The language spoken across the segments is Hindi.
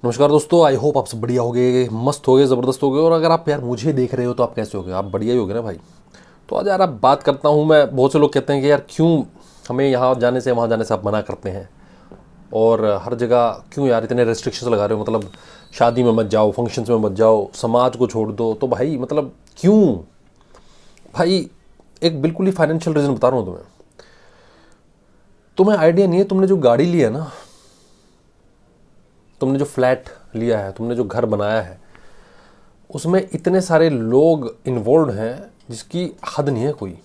नमस्कार दोस्तों, आई होप आप सब बढ़िया होगे, मस्त होगे, ज़बरदस्त होगे। और अगर आप यार मुझे देख रहे हो तो आप कैसे होगे? आप बढ़िया ही होगे ना भाई। तो आज यार आप बात करता हूँ मैं। बहुत से लोग कहते हैं कि यार क्यों हमें यहाँ जाने से वहाँ जाने से आप मना करते हैं, और हर जगह क्यों यार इतने रेस्ट्रिक्शंस लगा रहे हो? मतलब शादी में मत जाओ, फंक्शंस में मत जाओ, समाज को छोड़ दो। तो भाई मतलब क्यों भाई? एक बिल्कुल ही फाइनेंशियल रीज़न बता रहा हूँ तुम्हें आइडिया नहीं है। तुमने जो गाड़ी लिया ना, तुमने जो फ्लैट लिया है, तुमने जो घर बनाया है, उसमें इतने सारे लोग इन्वॉल्व हैं जिसकी हद नहीं है कोई।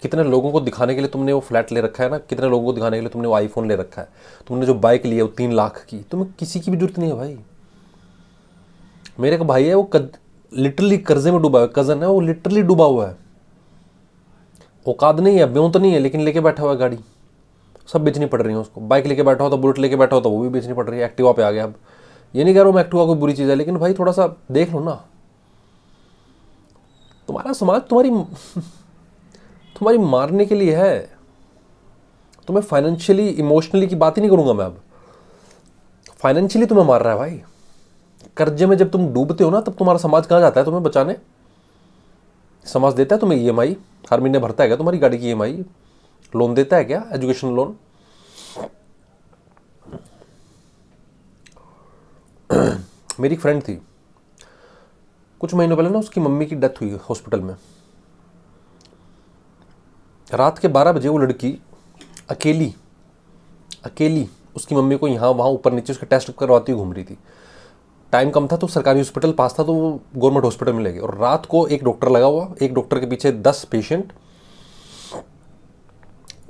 कितने लोगों को दिखाने के लिए तुमने वो फ्लैट ले रखा है ना, कितने लोगों को दिखाने के लिए तुमने वो आईफोन ले रखा है, तुमने जो बाइक ली है वो 3 लाख की। तुम्हें किसी की भी जरूरत नहीं है भाई। मेरे एक भाई है, वो लिटरली कर्जे में डूबा है। कजन है, वो लिटरली डूबा हुआ है। औकात नहीं है, ब्यों तो नहीं है, लेकिन लेके बैठा हुआ है गाड़ी। सब बेचनी पड़ रही है उसको। बाइक लेके बैठा हो तो, बुलेट लेके बैठा हो तो वो भी बेचनी पड़ रही है। एक्टिवा पे आ गया। अब ये नहीं कह रहा हूँ मैं एक्टिवा कोई बुरी चीज़ है, लेकिन भाई थोड़ा सा देख लो ना। तुम्हारा समाज तुम्हारी मारने के लिए है। तुम्हें फाइनेंशियली इमोशनली की बात ही नहीं करूंगा मैं अब। फाइनेंशियली तुम्हें मार रहा है भाई। कर्जे में जब तुम डूबते हो ना, तब तुम्हारा समाज कहाँ जाता है तुम्हें बचाने? समाज देता है तुम्हें ईएमआई, हर महीने भरता है क्या तुम्हारी गाड़ी की ईएमआई? लोन देता है क्या, एजुकेशन लोन? मेरी एक फ्रेंड थी, कुछ महीनों पहले ना उसकी मम्मी की डेथ हुई हॉस्पिटल में। रात के 12 बजे वो लड़की अकेली अकेली उसकी मम्मी को यहाँ वहाँ ऊपर नीचे उसके टेस्ट करवाती हुई घूम रही थी। टाइम कम था तो सरकारी हॉस्पिटल पास था, तो वो गवर्नमेंट हॉस्पिटल में ले गए। और रात को एक डॉक्टर लगा हुआ, एक डॉक्टर के पीछे 10 पेशेंट।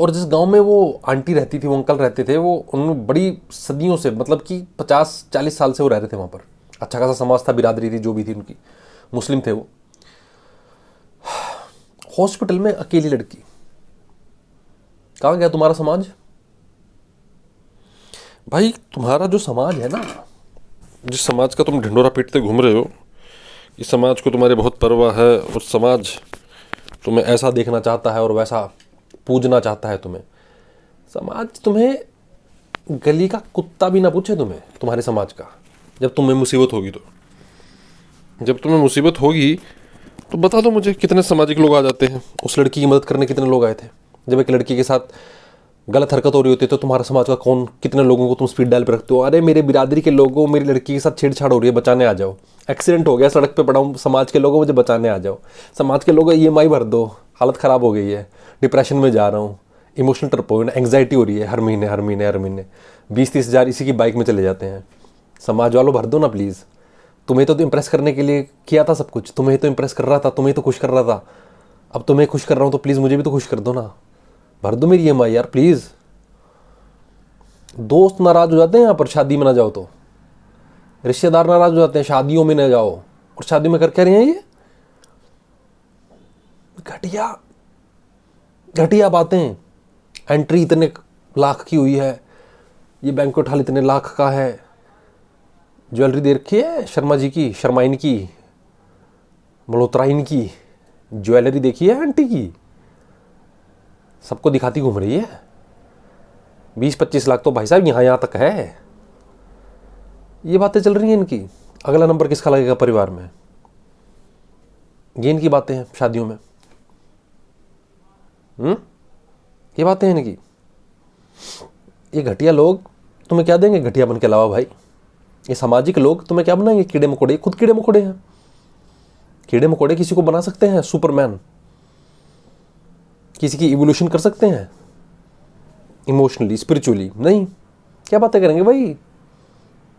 और जिस गांव में वो आंटी रहती थी, वो अंकल रहते थे, वो उन्होंने बड़ी सदियों से, मतलब कि 50-40 साल से वो रह रहे थे वहाँ पर। अच्छा खासा समाज था, बिरादरी थी जो भी थी उनकी, मुस्लिम थे वो। हॉस्पिटल में अकेली लड़की। कहाँ गया तुम्हारा समाज? भाई तुम्हारा जो समाज है ना, जिस समाज का तुम ढिंडोरा पीटते घूम रहे हो, इस समाज को तुम्हारे बहुत परवाह है। और समाज तुम्हें ऐसा देखना चाहता है और वैसा पूजना चाहता है तुम्हें। समाज तुम्हें गली का कुत्ता भी ना पूछे तुम्हें, तुम्हारे समाज का। जब तुम्हें मुसीबत होगी जब तुम्हें मुसीबत होगी तो बता दो मुझे, कितने सामाजिक लोग आ जाते हैं। उस लड़की की मदद करने कितने लोग आए थे? जब एक लड़की के साथ गलत हरकत हो रही होती है तो तुम्हारा समाज का कौन, कितने लोगों को तुम स्पीड डायल पे रखते हो? अरे मेरे बिरादरी के लोगों, मेरी लड़की के साथ छेड़छाड़ हो रही है, बचाने आ जाओ। एक्सीडेंट हो गया, सड़क पे पड़ा हूँ, समाज के लोगों मुझे बचाने आ जाओ। समाज के लोगों ईएमआई भर दो, हालत ख़राब हो गई है, डिप्रेशन में जा रहा हूँ, इमोशनल टर्पोइड, एंग्जाइटी हो रही है, हर महीने 20-30 हज़ार इसी की बाइक में चले जाते हैं। समाज वालों भर दो ना प्लीज़। तुम्हें तो इम्प्रेस करने के लिए किया था सब कुछ, तुम्हें तो इम्प्रेस कर रहा था, तुम्हें तो खुश कर रहा था। अब तुम्हें खुश कर रहा हूँ तो प्लीज़ मुझे भी तो खुश कर दो ना। भर दो मेरी ईएमआई यार प्लीज़। दोस्त नाराज हो जाते हैं यहाँ पर शादी में ना जाओ तो, रिश्तेदार नाराज हो जाते हैं शादियों में ना जाओ। और शादी में कर क्या रहे हैं ये घटिया घटिया बातें? एंट्री इतने लाख की हुई है, ये बैंक्वेट हॉल इतने लाख का है, ज्वेलरी दे रखी है शर्मा जी की, शर्माइन की, मल्होत्राइन की ज्वेलरी देखी है आंटी की, सबको दिखाती घूम रही है। 20-25 लाख तो भाई साहब यहाँ तक है। ये बातें चल रही हैं इनकी। अगला नंबर किसका लगेगा परिवार में? ये इनकी बातें हैं शादियों में। ये बातें हैं इनकी। ये घटिया लोग तुम्हें क्या देंगे घटिया बन के अलावा भाई? ये सामाजिक लोग तुम्हें क्या बनाएंगे? कीड़े मकोड़े। खुद कीड़े मकोड़े हैं। कीड़े मकोड़े किसी को बना सकते हैं सुपरमैन? किसी की इवोल्यूशन कर सकते हैं इमोशनली, स्पिरिचुअली? नहीं। क्या बातें करेंगे भाई?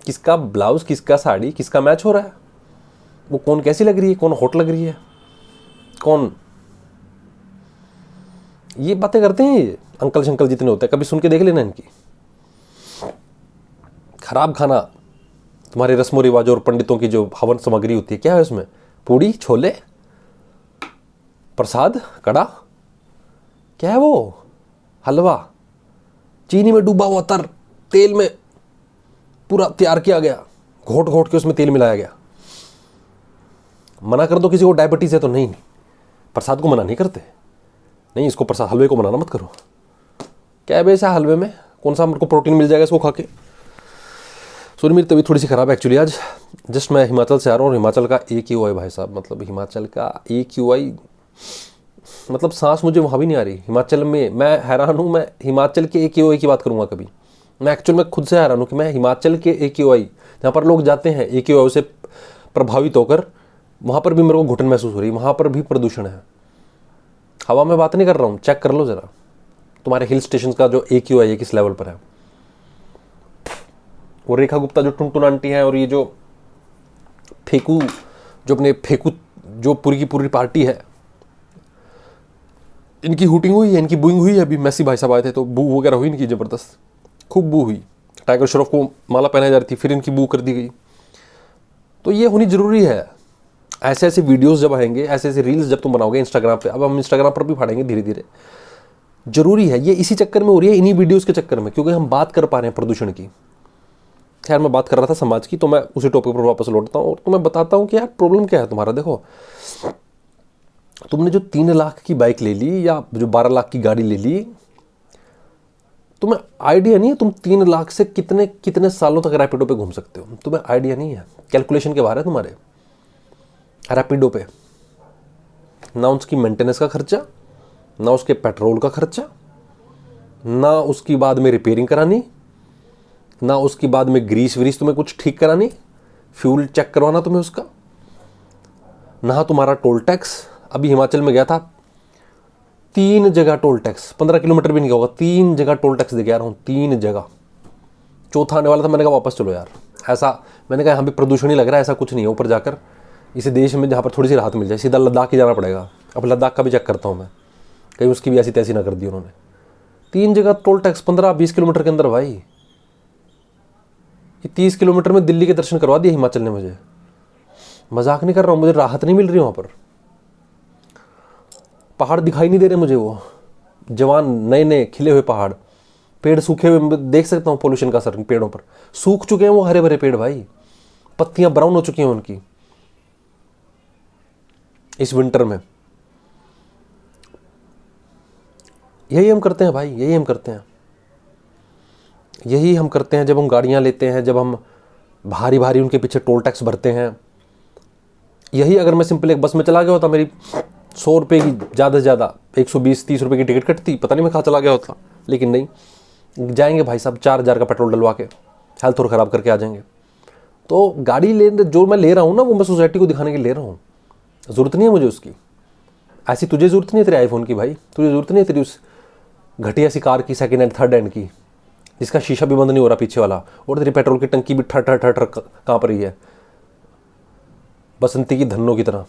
किसका ब्लाउज, किसका साड़ी, किसका मैच हो रहा है, वो कौन कैसी लग रही है, कौन हॉट लग रही है, कौन? ये बातें करते हैं ये अंकल शंकल जितने होते हैं। कभी सुन के देख लेना इनकी। खराब खाना, तुम्हारे रस्मों रिवाजों और पंडितों की जो हवन सामग्री होती है, क्या है उसमें? पूड़ी, छोले, प्रसाद, कड़ा, क्या है वो? हलवा, चीनी में डूबा हुआ तर, तेल में पूरा तैयार किया गया, घोट घोट के उसमें तेल मिलाया गया। मना कर दो किसी को डायबिटीज है तो नहीं, प्रसाद को मना नहीं करते। नहीं, इसको प्रसाद, हलवे को मना मत करो। क्या है बेसा हलवे में? कौन सा हमको प्रोटीन मिल जाएगा इसको खा के? सॉरी मेरी तबीयत थोड़ी सी ख़राब है एक्चुअली आज। जस्ट मैं हिमाचल से आ रहा हूँ और हिमाचल का AQI भाई साहब, मतलब हिमाचल का AQI, मतलब सांस मुझे वहाँ भी नहीं आ रही हिमाचल में। मैं हैरान हूँ, मैं हिमाचल के AQI की बात करूँगा कभी। मैं एक्चुअल में खुद से हैरान हूँ कि मैं हिमाचल के AQI, जहाँ पर लोग जाते हैं AQI से प्रभावित होकर, वहाँ पर भी मेरे को घुटन महसूस हो रही है। वहाँ पर भी प्रदूषण है। हवा में बात नहीं कर रहा हूँ, चेक कर लो ज़रा तुम्हारे हिल स्टेशन का जो AQI है किस लेवल पर है। वो रेखा गुप्ता जो टुनटुन आंटी है, और ये जो फेकू, जो अपने फेकू, जो पूरी की पूरी पार्टी है, इनकी हुटिंग हुई है, इनकी बूइंग हुई है। अभी मैसी भाई साहब आए थे तो बू वगैरह हुई इनकी ज़बरदस्त, खूब बू हुई। टाइगर श्रॉफ को माला पहनाई जा रही थी, फिर इनकी बू कर दी गई। तो ये होनी ज़रूरी है। ऐसे ऐसे वीडियोस जब आएंगे, ऐसे ऐसे रील्स जब तुम बनाओगे इंस्टाग्राम पे, अब हम इंस्टाग्राम पर भी फाड़ेंगे धीरे धीरे, जरूरी है। ये इसी चक्कर में हो रही है, इन्हीं वीडियोस के चक्कर में, क्योंकि हम बात कर पा रहे हैं प्रदूषण की। खैर मैं बात कर रहा था समाज की, तो मैं उसी टॉपिक पर वापस लौटता हूँ और तुम्हें बताता हूँ कि यार प्रॉब्लम क्या है तुम्हारा। देखो, तुमने जो 3 लाख की बाइक ले ली या जो 12 लाख की गाड़ी ले ली, तुम्हें आइडिया नहीं है तुम 3 लाख से कितने कितने सालों तक रैपिडो पे घूम सकते हो। तुम्हें आइडिया नहीं है, कैलकुलेशन के बाहर है तुम्हारे रैपिडो पे। ना उसकी मेंटेनेंस का खर्चा, ना उसके पेट्रोल का खर्चा, ना उसकी बाद में रिपेयरिंग करानी, ना उसकी बाद में ग्रीस व्रीस तुम्हें कुछ ठीक करानी, फ्यूल चेक करवाना तुम्हें उसका, ना तुम्हारा टोल टैक्स। अभी हिमाचल में गया था, 3 जगह टोल टैक्स, 15 किलोमीटर भी नहीं होगा, 3 जगह टोल टैक्स दे के आ रहा हूँ, 3 जगह। चौथा आने वाला था, मैंने कहा वापस चलो यार। ऐसा मैंने कहा यहाँ भी प्रदूषण ही लग रहा है, ऐसा कुछ नहीं है। ऊपर जाकर इस देश में जहाँ पर थोड़ी सी राहत मिल जाए, सीधा लद्दाख ही जाना पड़ेगा। अब लद्दाख का भी चेक करता हूँ मैं, कहीं उसकी भी ऐसी तैसी ना कर दी उन्होंने। 3 जगह टोल टैक्स 15-20 किलोमीटर के अंदर भाई। ये 30 किलोमीटर में दिल्ली के दर्शन करवा दिए हिमाचल ने मुझे। मजाक नहीं कर रहा हूँ, मुझे राहत नहीं मिल रही वहाँ पर। पहाड़ दिखाई नहीं दे रहे मुझे, वो जवान नए नए खिले हुए पहाड़, पेड़ सूखे हुए देख सकता हूँ, पोल्यूशन का असर पेड़ों पर। सूख चुके हैं वो हरे भरे पेड़ भाई, पत्तियां ब्राउन हो चुकी हैं उनकी इस विंटर में। यही हम करते हैं भाई, यही हम करते हैं, यही हम करते हैं जब हम गाड़ियां लेते हैं, जब हम भारी भारी उनके पीछे टोल टैक्स भरते हैं। यही अगर मैं सिंपल एक बस में चला गया होता, मेरी 100 रुपये की ज़्यादा से ज़्यादा 120-30 रुपये की टिकट कटती, पता नहीं मैं कहाँ चला गया होता। लेकिन नहीं, जाएंगे भाई साहब 4000 का पेट्रोल डलवा के, हेल्थ और ख़राब करके आ जाएंगे। तो गाड़ी जो मैं ले रहा हूँ ना, वो मैं सोसाइटी को दिखाने के लिए ले रहा हूँ। ज़रूरत नहीं है मुझे उसकी, ऐसी तुझे ज़रूरत नहीं है तेरे आईफोन की भाई, तुझे ज़रूरत नहीं है तेरी उस घटिया सी कार की, सेकंड हैंड थर्ड हैंड की, जिसका शीशा भी बंद नहीं हो रहा पीछे वाला, और तेरी पेट्रोल की टंकी भी ठर ठर ठर ठर काँप रही है बसंती की धन्नों की तरह।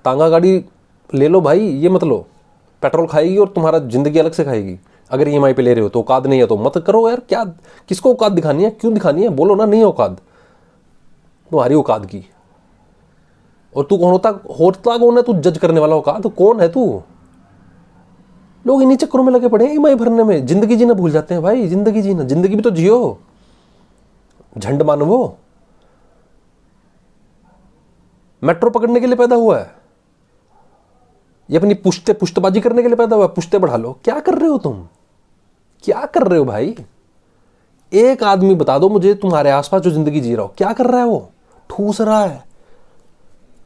तांगा गाड़ी ले लो भाई, ये मत लो, पेट्रोल खाएगी और तुम्हारा ज़िंदगी अलग से खाएगी। अगर EMI पे ले रहे हो तो औकात नहीं है तो मत करो यार। क्या किसको औकात दिखानी है, क्यों दिखानी है, बोलो ना नहीं औकात तुम्हारी औकात की। और तू कौन होता कौन है तू जज करने वाला? औकात तो कौन है तू? लोग इन्हीं चक्करों में लगे पड़े हैं EMI भरने में, जिंदगी जीना भूल जाते हैं भाई। जिंदगी जीना, जिंदगी भी तो जियो, झंड मानवो। मेट्रो पकड़ने के लिए पैदा हुआ है, ये अपनी पुश्तबाजी करने के लिए पैदा हुआ है। पुश्ते बढ़ा लो। क्या कर रहे हो तुम, क्या कर रहे हो भाई? एक आदमी बता दो मुझे तुम्हारे आसपास जो जिंदगी जी रहा हो, क्या कर रहा है वो? ठूस रहा है,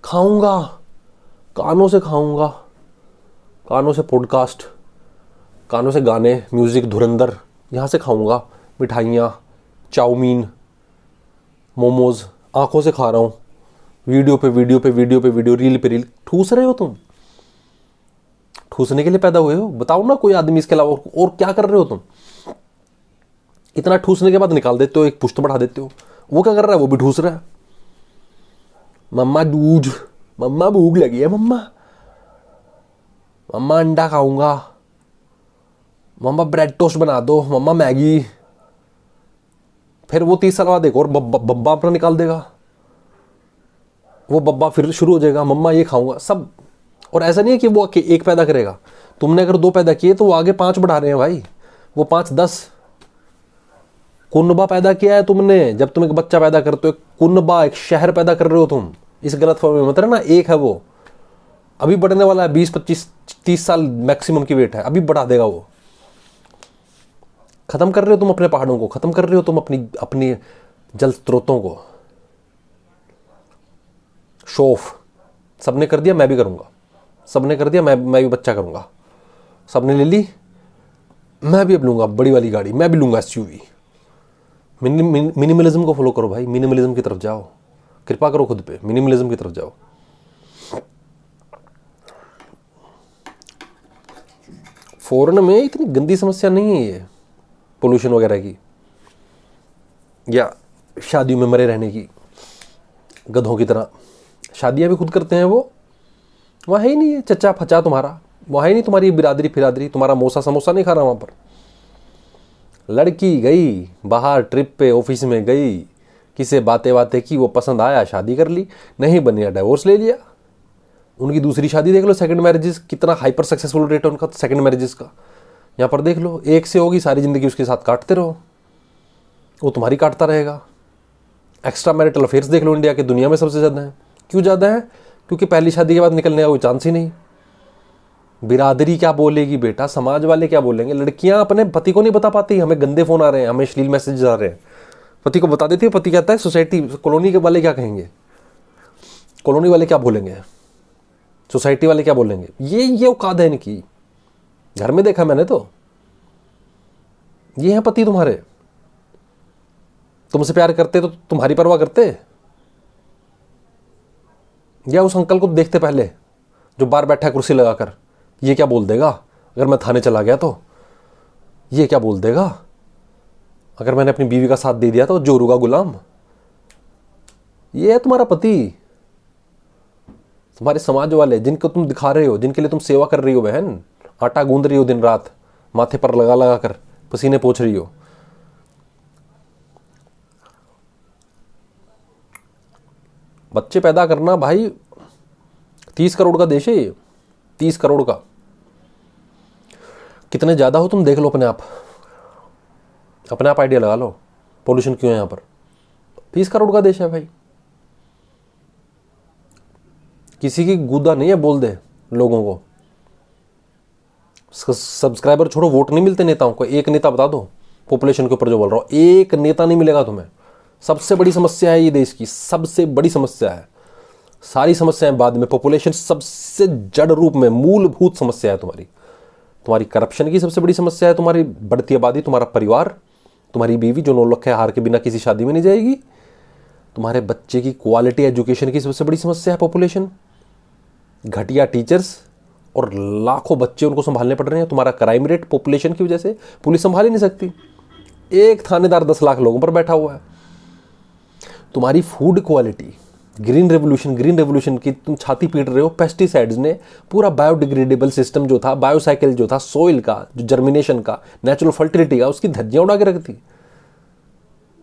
खाऊंगा, कानों से खाऊंगा, कानों से पॉडकास्ट, कानों से गाने, म्यूजिक, धुरंधर, यहां से खाऊंगा, मिठाइयाँ, चाउमीन, मोमोज, आंखों से खा रहा हूं, वीडियो पे वीडियो पे वीडियो पे वीडियो, रील पे रील। ठूस रहे हो तुम, ठूसने के लिए पैदा हुए हो? बताओ ना कोई आदमी इसके अलावा और क्या कर रहे हो तुम? इतना ठूसने के बाद निकाल देते हो, एक पुश्त बढ़ा देते हो। वो क्या कर रहा है? वो भी ठूस रहा है। मम्मा दूध, मम्मा भूख लगी है, मम्मा मम्मा अंडा खाऊंगा, मम्मा ब्रेड टोस्ट बना दो, मम्मा मैगी। फिर वो 30 साल बाद एक और बब्बा अपना निकाल देगा, वो बब्बा फिर शुरू हो जाएगा, मम्मा ये खाऊंगा सब। और ऐसा नहीं है कि वो एक पैदा करेगा, तुमने अगर 2 पैदा किए तो वो आगे 5 बढ़ा रहे हैं भाई, वो 5-10। कुनबा पैदा किया है तुमने, जब तुम एक बच्चा पैदा करते हो, कुनबा, एक शहर पैदा कर रहे हो तुम। इस गलत फहमी में मत रहना। एक है वो, अभी बढ़ने वाला है, 20-25-30 साल मैक्सिमम की वेट है, अभी बढ़ा देगा वो। ख़त्म कर रहे हो तुम अपने पहाड़ों को, ख़त्म कर रहे हो तुम अपनी अपनी जल स्रोतों को। शो ऑफ सबने कर दिया, मैं भी करूँगा। सबने कर दिया, मैं भी बच्चा करूँगा। सबने ले ली, मैं भी अब लूँगा बड़ी वाली गाड़ी, मैं भी लूँगा SUV। मिनिमलिज्म को फॉलो करो भाई, मिनिमलिज्म की तरफ जाओ। कृपा करो खुद पे, मिनिमलिज्म की तरफ जाओ। फॉरेन में इतनी गंदी समस्या नहीं है ये पोल्यूशन वगैरह की, या शादियों में मरे रहने की गधों की तरह। शादियां भी खुद करते हैं वो, वहाँ है ही नहीं है चचा फचा तुम्हारा, वहाँ है ही नहीं तुम्हारी बिरादरी फिरादरी, तुम्हारा मोसा समोसा नहीं खा रहा वहाँ पर। लड़की गई बाहर ट्रिप पे, ऑफिस में गई, किसी बातें बातें की, वो पसंद आया, शादी कर ली, नहीं बनी डिवोर्स ले लिया। उनकी दूसरी शादी देख लो, सेकंड मैरिजेस, कितना हाइपर सक्सेसफुल रेट है उनका सेकंड मैरिजेस का। यहाँ पर देख लो, एक से होगी सारी ज़िंदगी उसके साथ काटते रहो, वो तुम्हारी काटता रहेगा। एक्स्ट्रा मैरिटल अफेयर्स देख लो, इंडिया के दुनिया में सबसे ज़्यादा है। क्यों ज़्यादा है? क्योंकि पहली शादी के बाद निकलने का कोई चांस ही नहीं। बिरादरी क्या बोलेगी बेटा, समाज वाले क्या बोलेंगे। लड़कियां अपने पति को नहीं बता पाती, हमें गंदे फ़ोन आ रहे हैं, हमें अश्लील मैसेज आ रहे हैं, पति को बता देती है, पति कहता है सोसाइटी कॉलोनी के वाले क्या कहेंगे, कॉलोनी वाले क्या बोलेंगे, सोसाइटी वाले क्या बोलेंगे। ये औकात है इनकी। घर में देखा मैंने तो, ये हैं पति तुम्हारे, तुमसे प्यार करते तो तुम्हारी परवाह करते, या उस अंकल को देखते पहले जो बाहर बैठा है कुर्सी लगाकर, ये क्या बोल देगा अगर मैं थाने चला गया तो, ये क्या बोल देगा अगर मैंने अपनी बीवी का साथ दे दिया तो, जोरू का गुलाम। ये है तुम्हारा पति। तुम्हारे समाज वाले जिनको तुम दिखा रहे हो, जिनके लिए तुम सेवा कर रही हो बहन, आटा गूंद रही हो दिन रात, माथे पर लगा लगा कर पसीने पोंछ रही हो। बच्चे पैदा करना भाई, 30 करोड़ का देश है ये, 30 करोड़ का। कितने ज़्यादा हो तुम देख लो अपने आप, अपने आप आइडिया लगा लो पोल्यूशन क्यों है यहाँ पर। 30 करोड़ का देश है भाई, किसी की गुदा नहीं है बोल दे लोगों को। सब्सक्राइबर छोड़ो, वोट नहीं मिलते नेताओं को। एक नेता बता दो पॉपुलेशन के ऊपर जो बोल रहा हूँ, एक नेता नहीं मिलेगा तुम्हें। सबसे बड़ी समस्या है ये देश की, सबसे बड़ी समस्या है। सारी समस्याएं बाद में, पॉपुलेशन सबसे जड़ रूप में मूलभूत समस्या है तुम्हारी। तुम्हारी करप्शन की सबसे बड़ी समस्या है, तुम्हारी बढ़ती आबादी, तुम्हारा परिवार, तुम्हारी बीवी जो 9 लाख हार के बिना किसी शादी में नहीं जाएगी, तुम्हारे बच्चे की क्वालिटी एजुकेशन की सबसे बड़ी समस्या है पॉपुलेशन, घटिया टीचर्स और लाखों बच्चे उनको संभालने पड़ रहे हैं। तुम्हारा क्राइम रेट पॉपुलेशन की वजह से, पुलिस संभाल ही नहीं सकती, एक थानेदार 10 लाख लोगों पर बैठा हुआ है। तुम्हारी फूड क्वालिटी, ग्रीन रेवोल्यूशन की तुम छाती पीट रहे हो। पेस्टिसाइड्स ने पूरा बायोडिग्रेडेबल सिस्टम जो था, बायोसाइकिल जो था सोइल का, जो जर्मिनेशन का, नेचुरल फर्टिलिटी का, उसकी धज्जियां उड़ा के रख दी।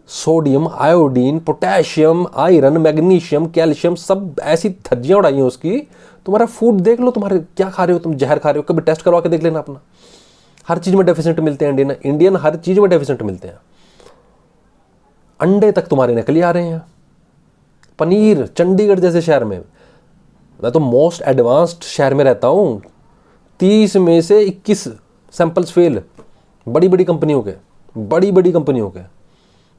Sodium, iodine, potassium, iron, magnesium, calcium, सब ऐसी धज्जियां उड़ाई हैं उसकी। तुम्हारा फूड देख लो, तुम्हारे क्या खा रहे हो, तुम जहर खा रहे हो, कभी टेस्ट करवा के देख लेना अपना। हर चीज में डेफिशिएंट मिलते हैं इंडियन हर चीज में डेफिशिएंट मिलते हैं। अंडे तक तुम्हारे नकली आ रहे हैं। पनीर, चंडीगढ़ जैसे शहर में, मैं तो मोस्ट एडवांस्ड शहर में रहता हूँ, 30 में से 21 सैंपल्स फेल, बड़ी बड़ी कंपनियों के,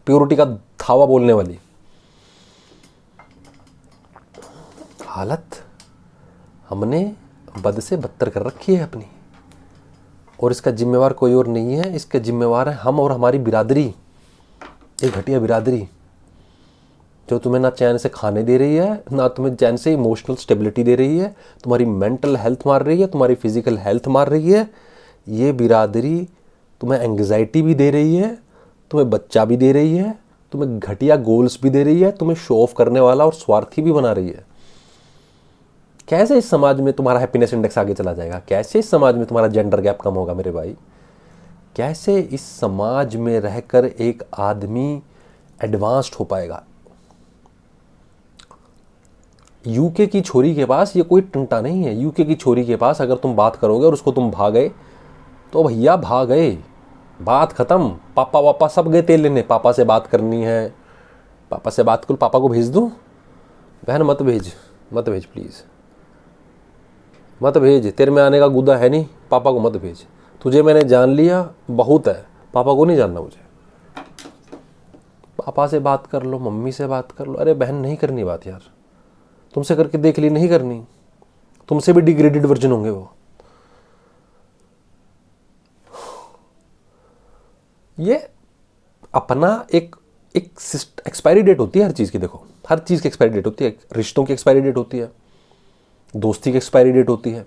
प्योरिटी का धावा बोलने वाली हालत हमने बद से बदतर कर रखी है अपनी। और इसका जिम्मेवार कोई और नहीं है, इसके जिम्मेवार है हम और हमारी बिरादरी, एक घटिया बिरादरी जो तुम्हें ना चैन से खाने दे रही है, ना तुम्हें चैन से इमोशनल स्टेबिलिटी दे रही है, तुम्हारी मेंटल हेल्थ मार रही है, तुम्हारी फिजिकल हेल्थ मार रही है। ये बिरादरी तुम्हें एंग्जाइटी भी दे रही है, तुम्हें बच्चा भी दे रही है, तुम्हें घटिया गोल्स भी दे रही है, तुम्हें शो ऑफ करने वाला और स्वार्थी भी बना रही है। कैसे इस समाज में तुम्हारा हैप्पीनेस इंडेक्स आगे चला जाएगा? कैसे इस समाज में तुम्हारा जेंडर गैप कम होगा मेरे भाई? कैसे इस समाज में रहकर एक आदमी एडवांस्ड हो पाएगा? यूके की छोरी के पास ये कोई टंटा नहीं है। यूके की छोरी के पास अगर तुम बात करोगे और उसको तुम भागे तो भैया भाग गए, बात खत्म। पापा वापा सब गए तेल लेने, पापा से बात करनी है, पापा से बात कर, पापा को भेज दूं? बहन मत भेज प्लीज़, मत भेज। तेरे में आने का गुदा है नहीं, पापा को मत भेज। तुझे मैंने जान लिया, बहुत है, पापा को नहीं जानना मुझे। पापा से बात कर लो, मम्मी से बात कर लो। अरे बहन नहीं करनी बात यार, तुमसे करके देख ली, नहीं करनी। तुमसे भी डिग्रेडेड वर्जन होंगे वो। ये अपना एक एक्सपायरी डेट होती है हर चीज़ की। देखो हर चीज़ की एक्सपायरी डेट होती है। रिश्तों की एक्सपायरी डेट होती है, दोस्ती की एक्सपायरी डेट होती है।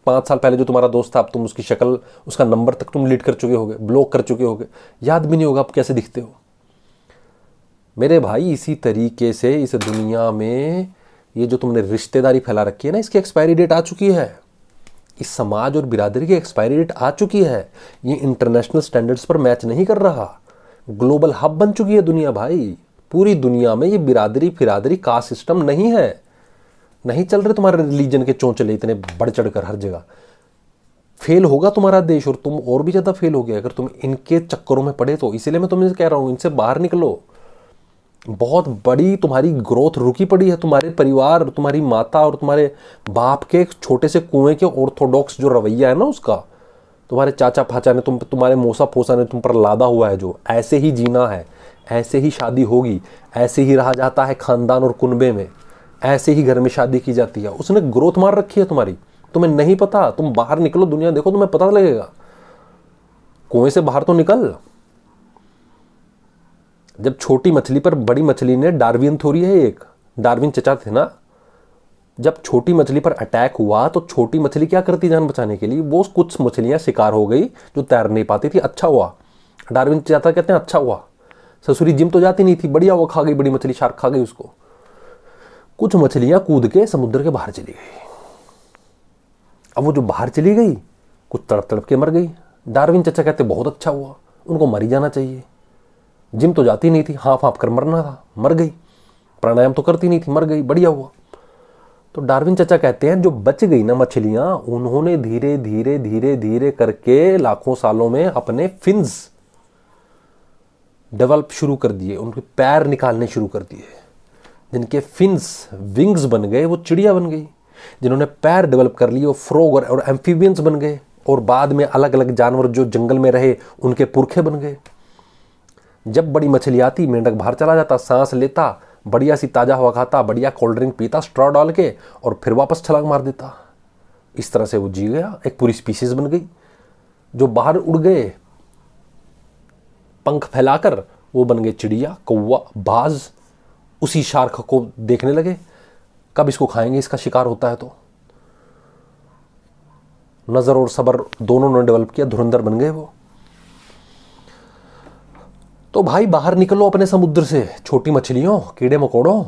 5 साल पहले जो तुम्हारा दोस्त था, अब तुम उसकी शक्ल, उसका नंबर तक तुम डिलीट कर चुके होगे, ब्लॉक कर चुके होगे, याद भी नहीं होगा आप कैसे दिखते हो। मेरे भाई इसी तरीके से इस दुनिया में ये जो तुमने रिश्तेदारी फैला रखी है ना, इसकी एक्सपायरी डेट आ चुकी है। इस समाज और बिरादरी की एक्सपायरी डेट आ चुकी है। ये इंटरनेशनल स्टैंडर्ड्स पर मैच नहीं कर रहा। ग्लोबल हब बन चुकी है दुनिया भाई। पूरी दुनिया में ये बिरादरी फिरादरी कास्ट सिस्टम नहीं है। नहीं चल रहे तुम्हारे रिलीजन के चोंचले इतने बढ़ चढ़ कर हर जगह। फेल होगा तुम्हारा देश, और तुम और भी ज़्यादा फेल हो गए अगर तुम इनके चक्करों में पड़े तो। इसीलिए मैं तुम्हें कह रहा हूँ, इनसे बाहर निकलो। बहुत बड़ी तुम्हारी ग्रोथ रुकी पड़ी है। तुम्हारे परिवार, तुम्हारी माता और तुम्हारे बाप के छोटे से कुएं के ऑर्थोडॉक्स जो रवैया है ना उसका, तुम्हारे चाचा फाचा ने तुम्हारे मौसा फोसा ने तुम पर लादा हुआ है, जो ऐसे ही जीना है, ऐसे ही शादी होगी, ऐसे ही रहा जाता है खानदान और कुनबे में, ऐसे ही घर में शादी की जाती है, उसने ग्रोथ मार रखी है तुम्हारी। तुम्हें नहीं पता। तुम बाहर निकलो, दुनिया देखो, तुम्हें पता लगेगा। कुएं से बाहर तो निकल। जब छोटी मछली पर बड़ी मछली ने, डार्विन थ्योरी है एक, डार्विन चचा थे ना, जब छोटी मछली पर अटैक हुआ तो छोटी मछली क्या करती जान बचाने के लिए, वो कुछ मछलियां शिकार हो गई जो तैर नहीं पाती थी। अच्छा हुआ, डार्विन चचा कहते हैं अच्छा हुआ। ससुरी जिम तो जाती नहीं थी, बढ़िया वो खा गई, बड़ी मछली शार्क खा गई उसको। कुछ मछलियां कूद के समुद्र के बाहर चली गई। अब वो जो बाहर चली गई, कुछ तड़प तड़प के मर गई। डार्विन चचा कहते बहुत अच्छा हुआ, उनको मर ही जाना चाहिए। जिम तो जाती नहीं थी, हाँफ हाँफ कर मरना था, मर गई। प्राणायाम तो करती नहीं थी, मर गई, बढ़िया हुआ। तो डार्विन चचा कहते हैं जो बच गई ना मछलियां, उन्होंने धीरे धीरे धीरे धीरे करके लाखों सालों में अपने फिन्स डेवलप शुरू कर दिए, उनके पैर निकालने शुरू कर दिए। जिनके फिन्स, विंग्स बन गए, वो चिड़िया बन गई। जिन्होंने पैर डेवलप कर लिए वो फ्रॉग और एम्फीबियंस बन गए। और बाद में अलग अलग जानवर जो जंगल में रहे उनके पुरखे बन गए। जब बड़ी मछली आती, मेंढक बाहर चला जाता, सांस लेता, बढ़िया सी ताज़ा हवा खाता, बढ़िया कोल्ड ड्रिंक पीता स्ट्रॉ डाल के, और फिर वापस छलांग मार देता। इस तरह से वो जी गया, एक पूरी स्पीसीज बन गई। जो बाहर उड़ गए पंख फैलाकर, वो बन गए चिड़िया, कौवा, बाज। उसी शार्क को देखने लगे, कब इसको खाएंगे, इसका शिकार होता है तो। नजर और सबर दोनों ने डेवलप किया, धुरंधर बन गए वो। तो भाई बाहर निकलो अपने समुद्र से, छोटी मछलियों, कीड़े मकोड़ों।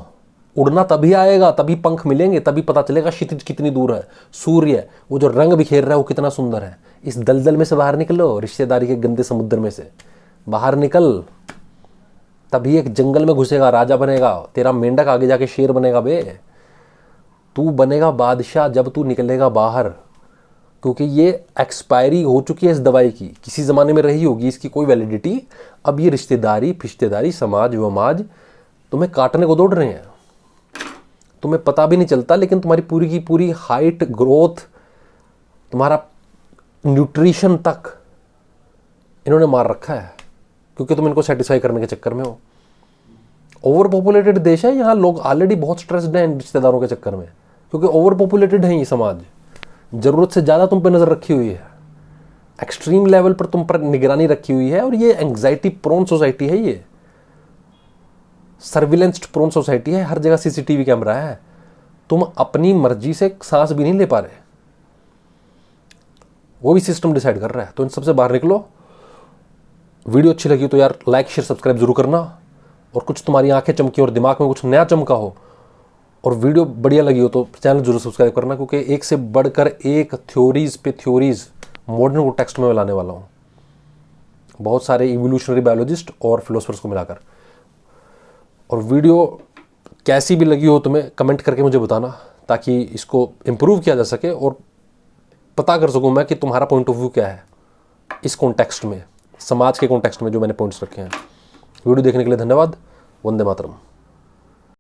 उड़ना तभी आएगा, तभी पंख मिलेंगे, तभी पता चलेगा क्षितिज कितनी दूर है, सूर्य वो जो रंग बिखेर रहा है वो कितना सुंदर है। इस दलदल में से बाहर निकलो, रिश्तेदारी के गंदे समुद्र में से बाहर निकल, तभी एक जंगल में घुसेगा, राजा बनेगा। तेरा मेंढक आगे जाके शेर बनेगा बे। तू बनेगा बादशाह जब तू निकलेगा बाहर। क्योंकि ये एक्सपायरी हो चुकी है इस दवाई की, किसी ज़माने में रही होगी इसकी कोई वैलिडिटी। अब ये रिश्तेदारी फिश्तेदारी समाज वमाज तुम्हें काटने को दौड़ रहे हैं। तुम्हें पता भी नहीं चलता, लेकिन तुम्हारी पूरी की पूरी हाइट, ग्रोथ, तुम्हारा न्यूट्रिशन तक इन्होंने मार रखा है। क्योंकि तुम इनको सेटिस्फाई करने के चक्कर में हो। ओवर पॉपुलेटेड देश है, यहाँ लोग ऑलरेडी बहुत स्ट्रेस्ड हैं रिश्तेदारों के चक्कर में, क्योंकि ओवर पॉपुलेटेड है ये समाज। ज़रूरत से ज़्यादा तुम पे नज़र रखी हुई है, एक्सट्रीम लेवल पर तुम पर निगरानी रखी हुई है। और ये एंग्जाइटी प्रोन सोसाइटी है, ये सर्विलेंस प्रोन सोसाइटी है। हर जगह सीसीटीवी कैमरा है। तुम अपनी मर्जी से सांस भी नहीं ले पा रहे, वो भी सिस्टम डिसाइड कर रहा है। तो इन सबसे बाहर निकलो। वीडियो अच्छी लगी तो यार लाइक शेयर सब्सक्राइब जरूर करना। और कुछ तुम्हारी आंखें चमकी और दिमाग में कुछ नया चमका हो और वीडियो बढ़िया लगी हो तो चैनल जरूर सब्सक्राइब करना, क्योंकि एक से बढ़कर एक थ्योरीज पे थ्योरीज मॉडर्न को टेक्स्ट में लाने वाला हूँ, बहुत सारे इवोल्यूशनरी बायोलॉजिस्ट और फिलोसफर्स को मिलाकर। और वीडियो कैसी भी लगी हो तुम्हें कमेंट करके मुझे बताना, ताकि इसको इम्प्रूव किया जा सके और पता कर सकूँ मैं कि तुम्हारा पॉइंट ऑफ व्यू क्या है इस कॉन्टेक्स्ट में, समाज के कॉन्टेक्स्ट में जो मैंने पॉइंट्स रखे हैं। वीडियो देखने के लिए धन्यवाद। वंदे मातरम।